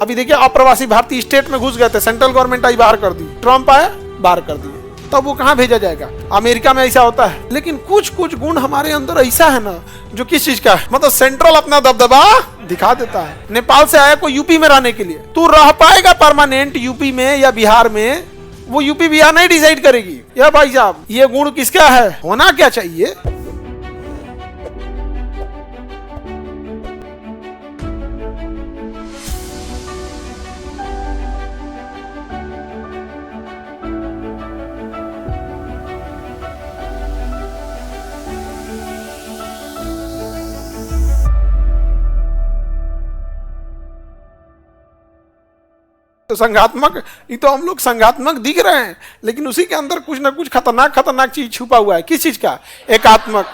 अभी देखिए अप्रवासी भारतीय स्टेट में घुस गए थे, सेंट्रल गवर्नमेंट आई बाहर कर दी, ट्रम्प आया बाहर कर दिए, तब वो कहाँ भेजा जाएगा? अमेरिका में ऐसा होता है। लेकिन कुछ कुछ गुण हमारे अंदर ऐसा है ना जो किस चीज का है, मतलब सेंट्रल अपना दबदबा दिखा देता है। नेपाल से आया कोई यूपी में रहने के लिए, तू रह पाएगा परमानेंट यूपी में या बिहार में? वो यूपी बिहार नहीं डिसाइड करेगी। या भाई साहब ये गुण किसका है, होना क्या चाहिए? तो संघात्मक, ये तो हम लोग संघात्मक दिख रहे हैं, लेकिन उसी के अंदर कुछ ना कुछ खतरनाक खतरनाक चीज छुपा हुआ है। किस चीज का? एकात्मक।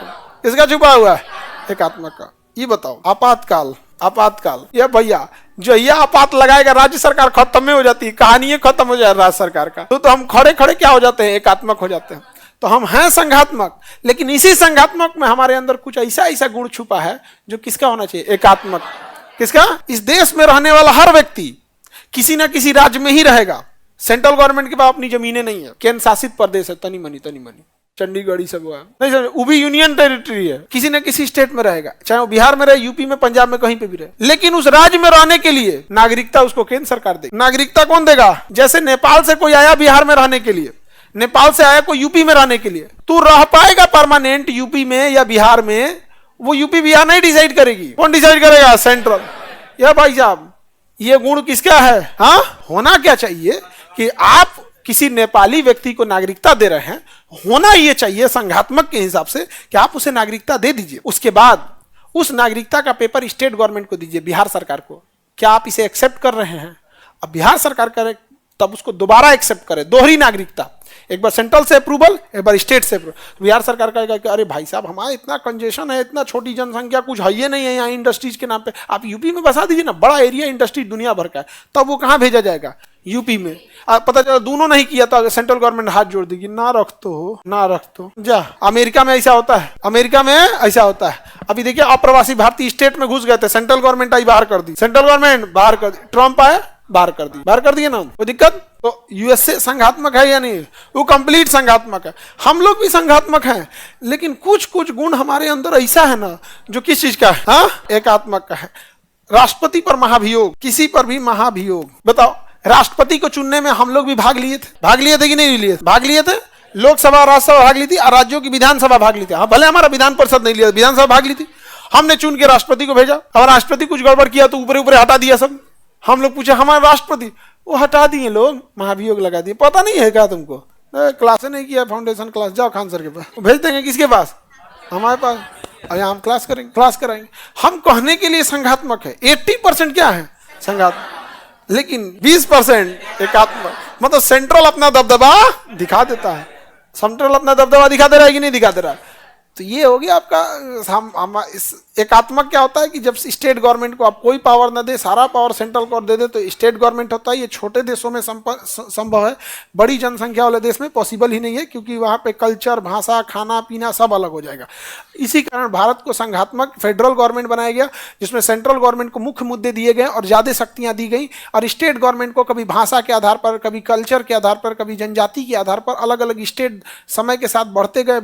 किसका छुपा हुआ है? एकात्मक का। ये बताओ, आपातकाल, आपातकाल, ये भैया जो ये आपात लगाएगा राज्य सरकार खत्म में हो जाती है, कहानी खत्म हो जाए राज्य सरकार का। तो हम खड़े खड़े क्या हो जाते हैं? एकात्मक हो जाते हैं। तो हम हैं संघात्मक, लेकिन इसी संघात्मक में हमारे अंदर कुछ ऐसा ऐसा गुण छुपा है जो किसका होना चाहिए? एकात्मक। किसका? इस देश में रहने वाला हर व्यक्ति किसी ना किसी राज्य में ही रहेगा। सेंट्रल गवर्नमेंट के पास अपनी जमीनें नहीं है, केंद्र शासित प्रदेश है, तनी मनी चंडीगढ़ ही सब हुआ नहीं सर, वो भी यूनियन टेरिटरी है, किसी न किसी स्टेट में रहेगा, चाहे वो बिहार में रहे, यूपी में, पंजाब में, कहीं पे भी रहे। लेकिन उस राज्य में रहने के लिए नागरिकता उसको केंद्र सरकार देगी। नागरिकता कौन देगा? जैसे नेपाल से कोई आया बिहार में रहने के लिए, नेपाल से आया कोई यूपी में रहने के लिए, तू रह पाएगा परमानेंट यूपी में या बिहार में? वो यूपी बिहार नहीं डिसाइड करेगी। कौन डिसाइड करेगा? सेंट्रल। या भाई साहब ये गुण किसका है? हाँ, होना क्या चाहिए कि आप किसी नेपाली व्यक्ति को नागरिकता दे रहे हैं, होना ये चाहिए संघात्मक के हिसाब से कि आप उसे नागरिकता दे दीजिए, उसके बाद उस नागरिकता का पेपर स्टेट गवर्नमेंट को दीजिए, बिहार सरकार को। क्या आप इसे एक्सेप्ट कर रहे हैं? अब बिहार सरकार करे तब उसको दोबारा एक्सेप्ट करे, दोहरी नागरिकता, एक बार सेंट्रल से अप्रूवल, एक बार स्टेट से अप्रूवल। बिहार सरकार कहेगा कि अरे भाई साहब हमारा इतना कंजेशन है, इतना छोटी जनसंख्या, कुछ है ही नहीं है यहाँ इंडस्ट्रीज के नाम पे, आप यूपी में बसा दीजिए ना, बड़ा एरिया इंडस्ट्री दुनिया भर का है। तब वो कहाँ भेजा जाएगा? यूपी में। पता चला दोनों नहीं किया तो सेंट्रल गवर्नमेंट हाथ जोड़ देगी, ना रख तो ना रख तो जा। अमेरिका में ऐसा होता है, अमेरिका में ऐसा होता है। अभी देखिए अप्रवासी भारतीय स्टेट में घुस गए थे, सेंट्रल गवर्नमेंट आई बाहर कर दी, सेंट्रल गवर्नमेंट बाहर कर दी, ट्रम्प आया बाहर कर दी, बाहर कर दिए ना, कोई दिक्कत? तो यूएसए संघात्मक है या नहीं? वो कंप्लीट संघात्मक है। हम लोग भी संघात्मक हैं, लेकिन कुछ कुछ गुण हमारे अंदर ऐसा है ना जो किस चीज का है? हाँ, एकात्मक का है। राष्ट्रपति पर महाभियोग, किसी पर भी महाभियोग। बताओ, राष्ट्रपति को चुनने में हम लोग भी भाग लिए थे, भाग लिए थे कि नहीं लिए? भाग लिए थे। लोकसभा राज्यसभा भाग ली थी और राज्यों की विधानसभा भाग ली थी। हाँ, भले हमारा विधान परिषद नहीं लिया, विधानसभा भाग ली थी। हमने चुन के राष्ट्रपति को भेजा, और राष्ट्रपति कुछ गड़बड़ किया तो ऊपर ऊपर हटा दिया सब। हम लोग पूछे हमारे राष्ट्रपति, वो हटा दिए लोग, महाभियोग लगा दिए। पता नहीं है क्या तुमको? क्लास नहीं किया, फाउंडेशन क्लास, जाओ खान सर के पास, भेज देंगे। किसके पास? हमारे पास। और हम क्लास करेंगे, क्लास कराएंगे। हम कहने के लिए संघात्मक है, 80% क्या है? संघात्मक, लेकिन 20% एकात्मक। मतलब सेंट्रल अपना दबदबा दिखा देता है। सेंट्रल अपना दबदबा दिखा दे रहा है कि नहीं दिखा दे रहा है? तो ये हो गया आपका। हम इस एकात्मक क्या होता है कि जब स्टेट गवर्नमेंट को आप कोई पावर ना दे, सारा पावर सेंट्रल को दे दे, तो स्टेट गवर्नमेंट होता है। ये छोटे देशों में संभव है, बड़ी जनसंख्या वाले देश में पॉसिबल ही नहीं है, क्योंकि वहाँ पे कल्चर, भाषा, खाना पीना सब अलग हो जाएगा। इसी कारण भारत को संघात्मक फेडरल गवर्नमेंट बनाया गया, जिसमें सेंट्रल गवर्नमेंट को मुख्य मुद्दे दिए गए और ज़्यादा शक्तियाँ दी गई, और स्टेट गवर्नमेंट को कभी भाषा के आधार पर, कभी कल्चर के आधार पर, कभी जनजाति के आधार पर अलग अलग स्टेट समय के साथ बढ़ते गए।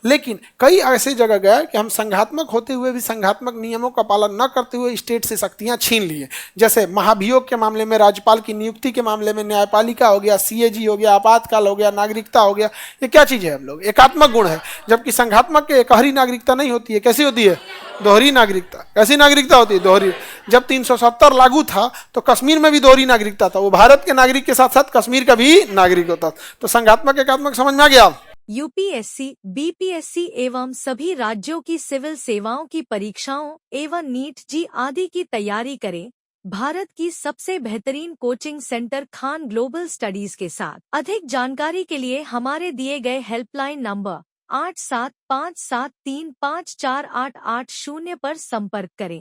लेकिन कई ऐसे जगह गए कि हम संघात्मक होते हुए भी संघात्मक नियमों का पालन न करते हुए स्टेट से शक्तियां छीन लिए। जैसे महाभियोग के मामले में, राज्यपाल की नियुक्ति के मामले में न्यायपालिका हो गया, सीएजी हो गया, आपातकाल हो गया, नागरिकता हो गया। ये क्या चीज है? हम लोग एकात्मक गुण है। जबकि संघात्मक के एकहरी नागरिकता नहीं होती है। कैसी होती है? दोहरी नागरिकता। कैसी नागरिकता होती है? दोहरी। जब 370 लागू था तो कश्मीर में भी दोहरी नागरिकता था, वो भारत के नागरिक के साथ साथ कश्मीर का भी नागरिक होता। तो संघात्मक एकात्मक समझ में आ गया? यूपीएससी, बीपीएससी एवं सभी राज्यों की सिविल सेवाओं की परीक्षाओं एवं नीट जी आदि की तैयारी करें भारत की सबसे बेहतरीन coaching centre Khan global studies के साथ। अधिक जानकारी के लिए हमारे दिए गए हेल्पलाइन नंबर 8757354880 पर संपर्क करें।